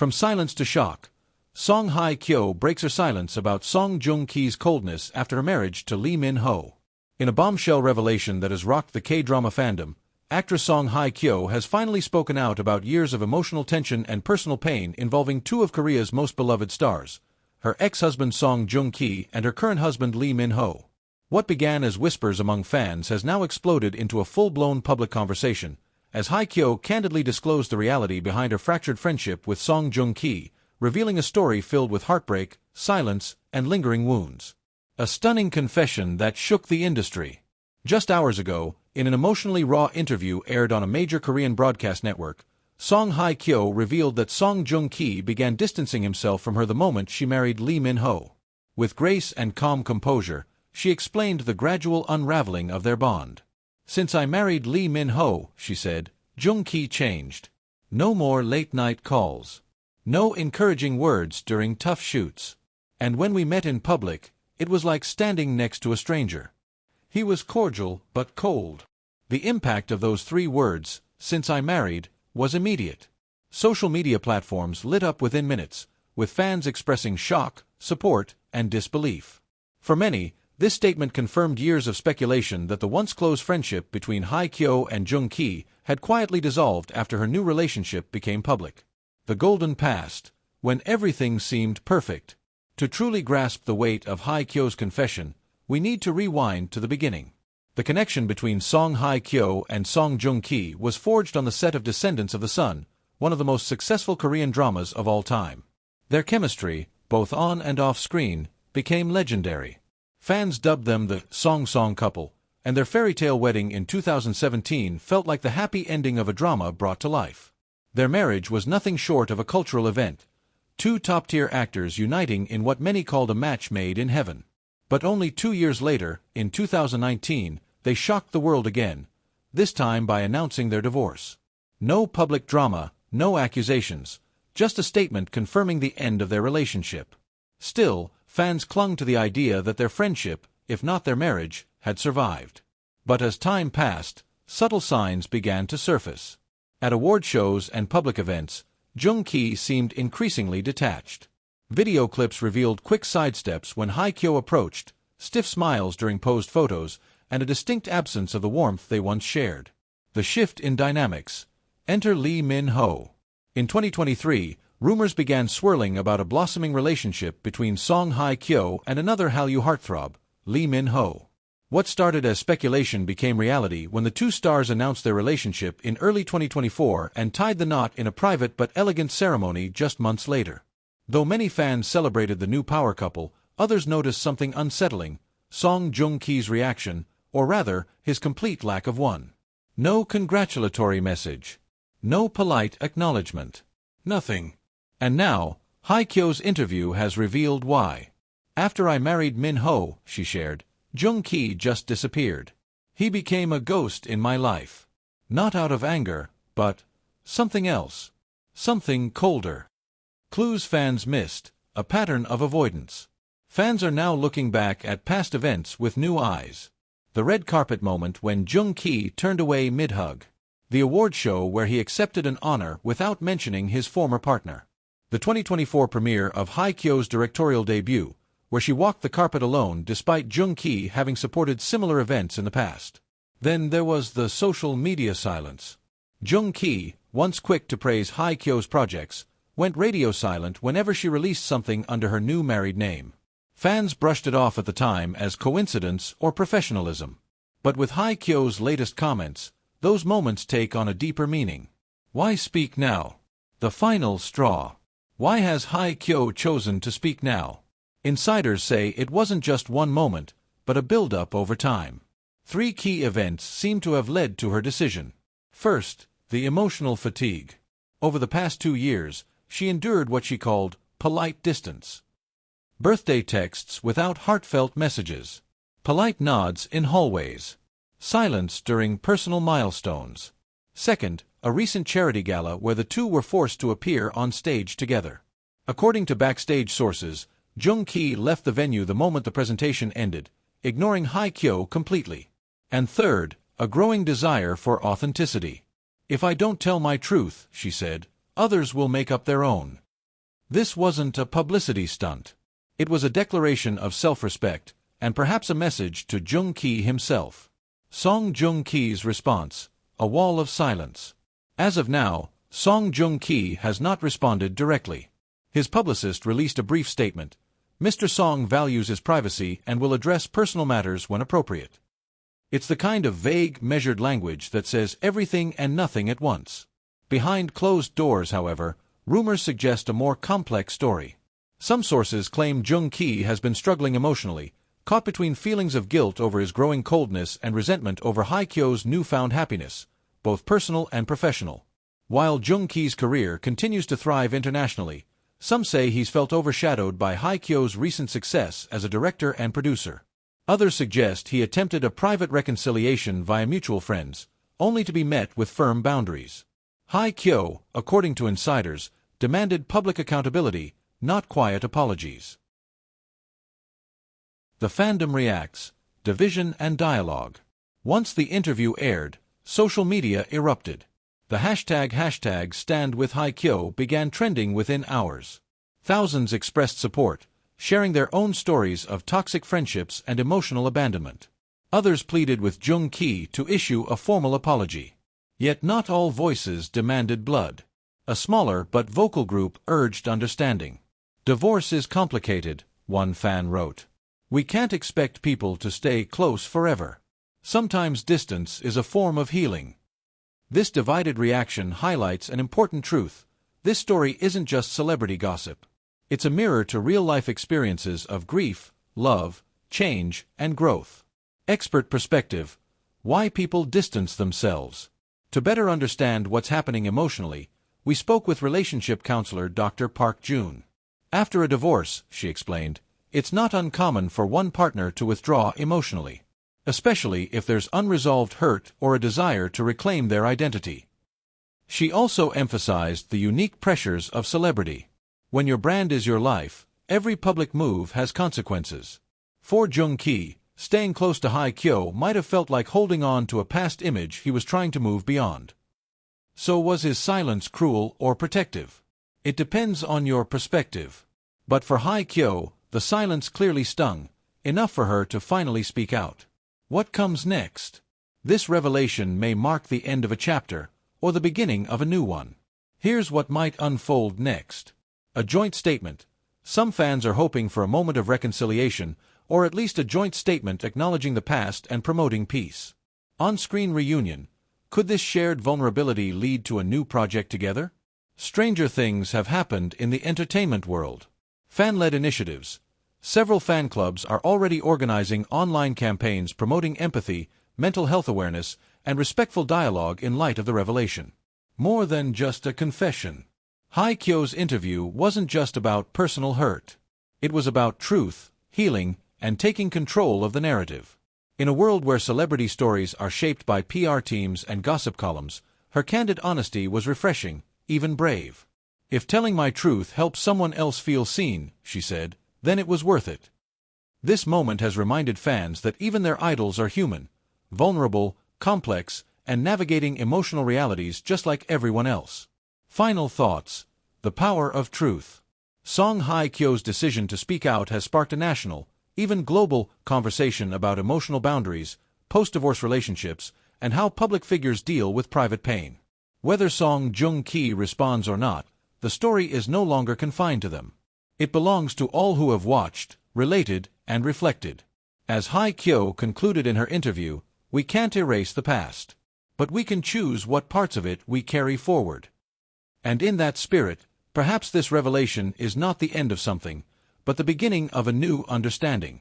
From silence to shock, Song Hye Kyo breaks her silence about Song Joong Ki's coldness after her marriage to Lee Min-ho. In a bombshell revelation that has rocked the K-drama fandom, actress Song Hye Kyo has finally spoken out about years of emotional tension and personal pain involving two of Korea's most beloved stars, her ex-husband Song Joong Ki and her current husband Lee Min-ho. What began as whispers among fans has now exploded into a full-blown public conversation, as Hye Kyo candidly disclosed the reality behind her fractured friendship with Song Joong Ki, revealing a story filled with heartbreak, silence, and lingering wounds. A stunning confession that shook the industry. Just hours ago, in an emotionally raw interview aired on a major Korean broadcast network, Song Hye Kyo revealed that Song Joong Ki began distancing himself from her the moment she married Lee Min-ho. With grace and calm composure, she explained the gradual unraveling of their bond. "Since I married Lee Min-ho," she said, "Joong Ki changed. No more late-night calls. No encouraging words during tough shoots. And when we met in public, it was like standing next to a stranger. He was cordial but cold." The impact of those three words, "since I married," was immediate. Social media platforms lit up within minutes, with fans expressing shock, support, and disbelief. For many, this statement confirmed years of speculation that the once close friendship between Hye Kyo and Joong Ki had quietly dissolved after her new relationship became public. The golden past, when everything seemed perfect. To truly grasp the weight of Hye Kyo's confession, we need to rewind to the beginning. The connection between Song Hye Kyo and Song Joong Ki was forged on the set of Descendants of the Sun, one of the most successful Korean dramas of all time. Their chemistry, both on and off screen, became legendary. Fans dubbed them the Song Song couple, and their fairy tale wedding in 2017 felt like the happy ending of a drama brought to life. Their marriage was nothing short of a cultural event, two top-tier actors uniting in what many called a match made in heaven. But only 2 years later, in 2019, they shocked the world again, this time by announcing their divorce. No public drama, no accusations, just a statement confirming the end of their relationship. Still, fans clung to the idea that their friendship, if not their marriage, had survived. But as time passed, subtle signs began to surface. At award shows and public events, Joong Ki seemed increasingly detached. Video clips revealed quick sidesteps when Hye Kyo approached, stiff smiles during posed photos, and a distinct absence of the warmth they once shared. The shift in dynamics. Enter Lee Min-ho. In 2023, rumors began swirling about a blossoming relationship between Song Hye Kyo and another Hallyu heartthrob, Lee Min-ho. What started as speculation became reality when the two stars announced their relationship in early 2024 and tied the knot in a private but elegant ceremony just months later. Though many fans celebrated the new power couple, others noticed something unsettling: Song Joong Ki's reaction, or rather, his complete lack of one. No congratulatory message. No polite acknowledgement. Nothing. And now, Hye Kyo's interview has revealed why. "After I married Min-ho," she shared, "Joong Ki just disappeared. He became a ghost in my life. Not out of anger, but something else. Something colder." Clues fans missed, a pattern of avoidance. Fans are now looking back at past events with new eyes. The red carpet moment when Joong Ki turned away mid-hug. The award show where he accepted an honor without mentioning his former partner. The 2024 premiere of Hye Kyo's directorial debut, where she walked the carpet alone despite Joong Ki having supported similar events in the past. Then there was the social media silence. Joong Ki, once quick to praise Hye Kyo's projects, went radio silent whenever she released something under her new married name. Fans brushed it off at the time as coincidence or professionalism. But with Hye Kyo's latest comments, those moments take on a deeper meaning. Why speak now? The final straw. Why has Hye Kyo chosen to speak now? Insiders say it wasn't just one moment, but a build-up over time. 3 key events seem to have led to her decision. First, the emotional fatigue. Over the past 2 years, she endured what she called polite distance. Birthday texts without heartfelt messages. Polite nods in hallways. Silence during personal milestones. Second, a recent charity gala where the two were forced to appear on stage together. According to backstage sources, Joong Ki left the venue the moment the presentation ended, ignoring Hye Kyo completely. And third, a growing desire for authenticity. "If I don't tell my truth," she said, "others will make up their own." This wasn't a publicity stunt. It was a declaration of self-respect, and perhaps a message to Joong Ki himself. Song Joong Ki's response: a wall of silence. As of now, Song Joong Ki has not responded directly. His publicist released a brief statement. Mr. Song values his privacy and will address personal matters when appropriate. It's the kind of vague, measured language that says everything and nothing at once. Behind closed doors, however, rumors suggest a more complex story. Some sources claim Joong Ki has been struggling emotionally, caught between feelings of guilt over his growing coldness and resentment over Hye Kyo's newfound happiness, both personal and professional. While Joong Ki's career continues to thrive internationally, some say he's felt overshadowed by Hye Kyo's recent success as a director and producer. Others suggest he attempted a private reconciliation via mutual friends, only to be met with firm boundaries. Hye Kyo, according to insiders, demanded public accountability, not quiet apologies. The fandom reacts, division and dialogue. Once the interview aired, social media erupted. The hashtag #StandWithHyeKyo began trending within hours. Thousands expressed support, sharing their own stories of toxic friendships and emotional abandonment. Others pleaded with Joong Ki to issue a formal apology. Yet not all voices demanded blood. A smaller but vocal group urged understanding. "Divorce is complicated," one fan wrote. "We can't expect people to stay close forever. Sometimes distance is a form of healing." This divided reaction highlights an important truth. This story isn't just celebrity gossip. It's a mirror to real-life experiences of grief, love, change, and growth. Expert perspective: why people distance themselves. To better understand what's happening emotionally, we spoke with relationship counselor Dr. Park Jun. After a divorce, she explained, it's not uncommon for one partner to withdraw emotionally, especially if there's unresolved hurt or a desire to reclaim their identity. She also emphasized the unique pressures of celebrity. When your brand is your life, every public move has consequences. For Joong Ki, staying close to Hye Kyo might have felt like holding on to a past image he was trying to move beyond. So was his silence cruel or protective? It depends on your perspective. But for Hye Kyo, the silence clearly stung, enough for her to finally speak out. What comes next? This revelation may mark the end of a chapter, or the beginning of a new one. Here's what might unfold next. A joint statement. Some fans are hoping for a moment of reconciliation, or at least a joint statement acknowledging the past and promoting peace. On-screen reunion. Could this shared vulnerability lead to a new project together? Stranger things have happened in the entertainment world. Fan-led initiatives. Several fan clubs are already organizing online campaigns promoting empathy, mental health awareness, and respectful dialogue in light of the revelation. More than just a confession. Hye Kyo's interview wasn't just about personal hurt. It was about truth, healing, and taking control of the narrative. In a world where celebrity stories are shaped by PR teams and gossip columns, her candid honesty was refreshing, even brave. "If telling my truth helps someone else feel seen," she said, "then it was worth it." This moment has reminded fans that even their idols are human, vulnerable, complex, and navigating emotional realities just like everyone else. Final thoughts. The power of truth. Song Hye Kyo's decision to speak out has sparked a national, even global, conversation about emotional boundaries, post-divorce relationships, and how public figures deal with private pain. Whether Song Joong Ki responds or not, the story is no longer confined to them. It belongs to all who have watched, related, and reflected. As Hye Kyo concluded in her interview, we can't erase the past, but we can choose what parts of it we carry forward. And in that spirit, perhaps this revelation is not the end of something, but the beginning of a new understanding.